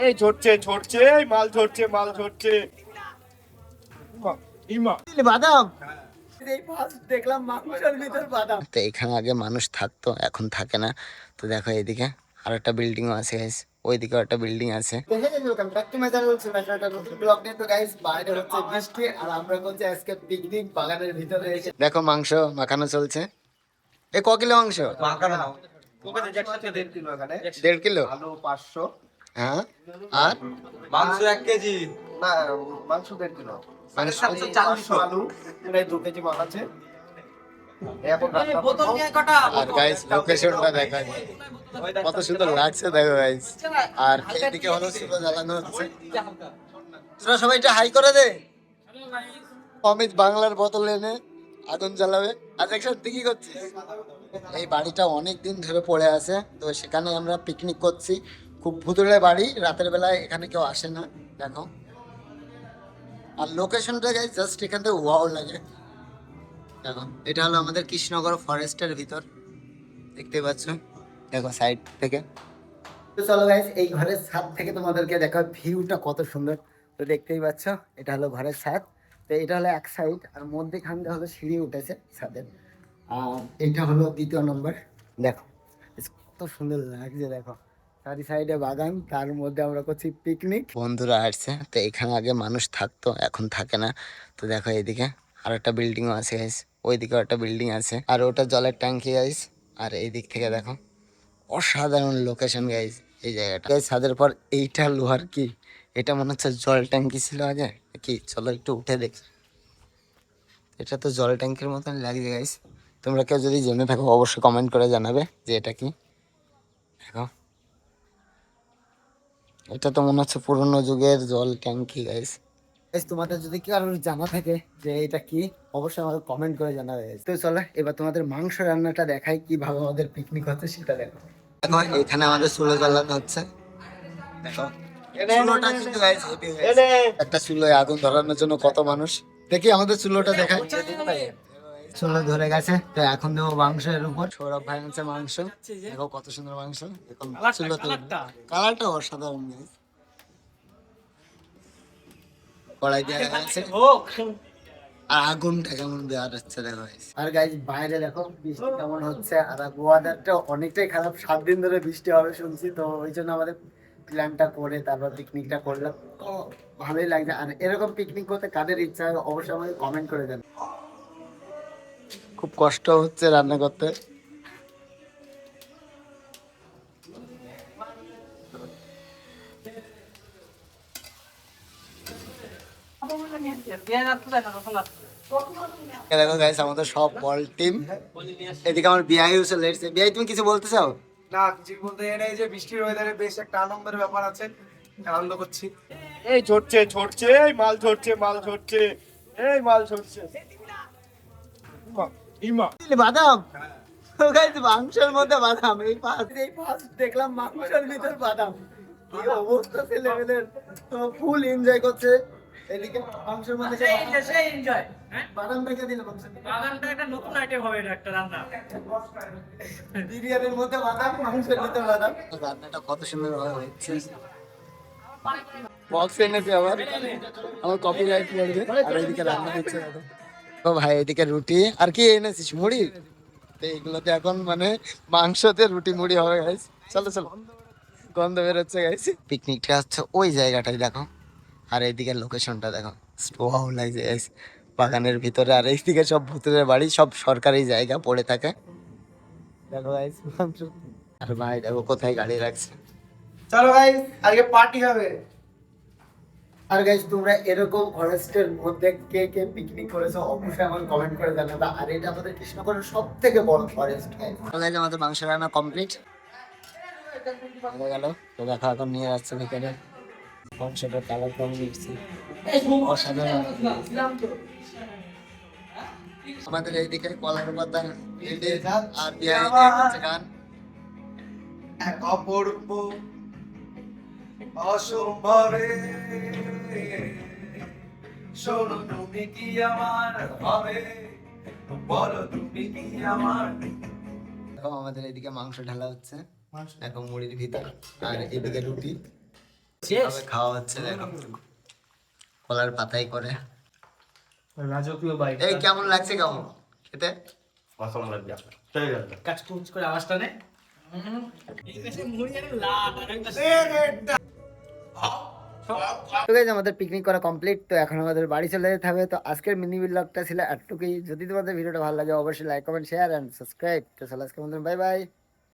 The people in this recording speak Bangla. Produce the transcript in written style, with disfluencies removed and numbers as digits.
এই ঝরছে ঝরছে, এই মাল ঝরছে মাল ঝরছে। বাদাম এই ফার্স্ট দেখলাম মাংসের ভিতর বাদাম। তো এখানে আগে মানুষ থাকতো, এখন থাকে না। তো দেখো এদিকে আর একটা বিল্ডিং আছে গাইস, ওইদিকে একটা বিল্ডিং আছে। Welcome back to my channel. একটা নতুন ব্লগ নিয়ে। তো গাইস বাইরে হচ্ছে বৃষ্টি আর আমরা করছি আজকে পিকনিক বাগানের ভিতরে এসে। দেখো মাংস মাখানো চলছে। এ ক কিলো মাংস মাখানো? 1.5 কিলো এখানে। 1.5 কিলো। আলু 500। হ্যাঁ আর মাংস 1 কেজি। না, মাংস 1.5 কিলো। মানে 400 আলু, প্রায় 2 কেজি মাল আছে। আর গাইস লোকেশনটা দেখো কত সুন্দর লাগছে, দেখো গাইস। আর এইদিকে হলো চুলো জ্বালানো হচ্ছে। তোরা সবাই এটা হাই করে দে। অমিত বাংলার বোতল এনে আগুন জ্বালাবে। আজ একসাথে কি করছিস? এই বাড়িটা অনেক দিন ধরে পড়ে আছে, তো সেখানে আমরা পিকনিক করছি। খুব ভুতুড়ে বাড়ি, রাতের বেলায় এখানে কেউ আসে না। দেখো আর লোকেশনটা গাইস জাস্ট এখান থেকে ওয়াও লাগে। দেখো এটা হলো আমাদের কৃষ্ণনগর ফরেস্টের ভিতর, দেখতে পাচ্ছ দেখো সাইড থেকে। তো চলো গাইস এই ঘরের ছাদ থেকে তোমাদেরকে দেখো ভিউটা কত সুন্দর। তো দেখতেই পাচ্ছ এটা হলো ঘরের ছাদ। তো এটা হলো এক সাইড, আর মধ্যেখানটা হলো সিঁড়ি উঠেছে ছাদের। আর এইটা হলো দ্বিতীয় নম্বর। দেখো কত সুন্দর লাগছে, দেখো চারি সাইডে বাগান, তার মধ্যে আমরা করছি পিকনিক। বন্ধুরা আসছে, তো এখানে আগে মানুষ থাকতো, এখন থাকে না। তো দেখো এইদিকে আর একটা বিল্ডিংও আছে গাইস, ওইদিকেও একটা বিল্ডিং আছে, আর ওটা জলের ট্যাঙ্কি গাইস। আর এই দিক থেকে দেখো অসাধারণ লোকেশন গাইস এই জায়গাটা। গাইস ছাদের পর এইটা লোহার কি, এটা মনে হচ্ছে জল ট্যাঙ্কি ছিল আগে কি। চলো একটু উঠে দেখি। এটা তো জল ট্যাঙ্কির মতন লাগছে গাইস। তোমরা কেউ যদি জেনে থাকো অবশ্যই কমেন্ট করে জানাবে যে এটা কি। দেখো এটা তো মনে হচ্ছে পুরোনো যুগের জল ট্যাঙ্কি গাইস। তোমাদের যদি কারোর জানা থাকে যে এটা কি, অবশ্যই আমাকে কমেন্ট করে জানাবে। তো চলো এবার তোমাদের মাংস রান্নাটা দেখাই, কিভাবে আমাদের পিকনিক হচ্ছে সেটা দেখো। দেখো এখানে আমাদের চুলো জ্বালানো হচ্ছে। দেখো চুলোটা কিন্তু guys heavy guys। একটা চুলোয় আগুন ধরানোর জন্য কত মানুষ। দেখি আমাদের চুলোটা দেখাই। চুলো ধরে গেছে, তো এখন দেবো মাংসের উপর। সৌরভ ভাই আনছে মাংস, দেখো কত সুন্দর মাংস। এখন চুলোতে কালারটা অসাধারণ guys। কড়াই দেওয়া গেছে আর আগুনটা কেমন দেওয়া হচ্ছে দেখো guys। আর গাইজ বাইরে দেখো বৃষ্টি কেমন হচ্ছে, আর ওয়েদারটা অনেকটাই খারাপ। 7 দিন ধরে বৃষ্টি হবে শুনছি, তো ওই জন্য আমাদের প্ল্যানটা করে তারপর পিকনিকটা করলাম। তো ভালোই লাগছে। আর এরকম পিকনিক করতে কাদের ইচ্ছা হয় অবশ্যই আমাকে কমেন্ট করে দেন। খুব কষ্ট হচ্ছে রান্না করতে। দেখো গাইস আমাদের সব বল টিম। এদিকে আমার বিআই হচ্ছে লেটস। বিআই তুমি কিছু বলতে চাও? না, কিছু বলতে এই যে বৃষ্টির ওয়েদারে বেশ একটা আনন্দের ব্যাপার আছে, আনন্দ করছি। এই ঝরছে এই মাল ঝরছে মাল ঝরছে, এই মাল ঝরছে। বাদাম গাইস, মাংসের মধ্যে বাদাম। এই ফার্স্ট দেখলাম মাংসের ভিতর বাদাম। কি অবস্থা ছেলেমেয়েদের, তো ফুল এনজয় করছে। এদিকে মাংসের মধ্যে সেই এনজয়। বাদাম রেখে দিল মাংসের বাগানটা একটা নতুন আইটেম হবে, এটা একটা রান্না। বিরিয়ানির মধ্যে বাদাম, মাংসের ভিতর বাদাম। রান্নাটা কত সুন্দর হচ্ছে। বক্স এনেছে আবার, আমার কপিরাইট পড়বে। আর এদিকে রান্না হচ্ছে ও ভাই। এদিকে রুটি আর কি এনেছিস, মুড়ি। তো এগুলোতে এখন মানে মাংসতে রুটি মুড়ি হবে গাইস। চলো চলো, গন্ধ বেরোচ্ছে গাইস। পিকনিকটা হচ্ছে ওই জায়গাটাই দেখো, আর এইদিকে লোকেশনটা দেখো ওয়াও লাগছে গাইস। বাগানের ভিতরে, আর এইদিকে সব ভূতের বাড়ি, সব সরকারি জায়গা পড়ে থাকে। দেখো গাইস আর ভাই দেখো কোথায় গাড়ি রাখছে। চলো গাইস আজকে পার্টি হবে। আর গাইস তোমরা এরকম ফরেস্টের মধ্যে কে কে পিকনিক করেছো অবশ্যই আমাকে কমেন্ট করে জানাবে। আর এটা আমাদের কৃষ্ণনগরের সবথেকে বড় ফরেস্ট গাইস। আমাদের মাংস রান্না কমপ্লিট হয়ে গেল। তো দেখো এখন নিয়ে যাচ্ছে ভিতরে। মাংসটা কালার কেমন দিচ্ছে, অসাধারণ। আমাদের এইদিকে কলার পাতা আর বিহারি গান। এক অপূর্ব অসম্ভবে, শোনো তুমি কি আমার হবে, বলো তুমি কি আমার। দেখো আমাদের এদিকে মাংস ঢালা হচ্ছে এখন মুড়ির ভিতর, আর এদিকে রুটি। কিভাবে খাওয়া হচ্ছে দেখো, কলার পাতাই করে। রাজকীয় বাইক। এই কেমন লাগছে, কেমন খেতে? অসাধারণ লাগবে। চলে যাবে। কাচকুচ করে আওয়াজটা নে। তো গাইজ আমাদের পিকনিক করা কমপ্লিট, তো এখন আমাদের বাড়ি চলে যেতে হবে। তো আজকের মিনি ব্লগটা ছিল এতটুকুই। যদি তোমাদের ভিডিওটা ভালো লাগে অবশ্যই like comment share and subscribe. তো চলো আজকের মতন বাই বাই।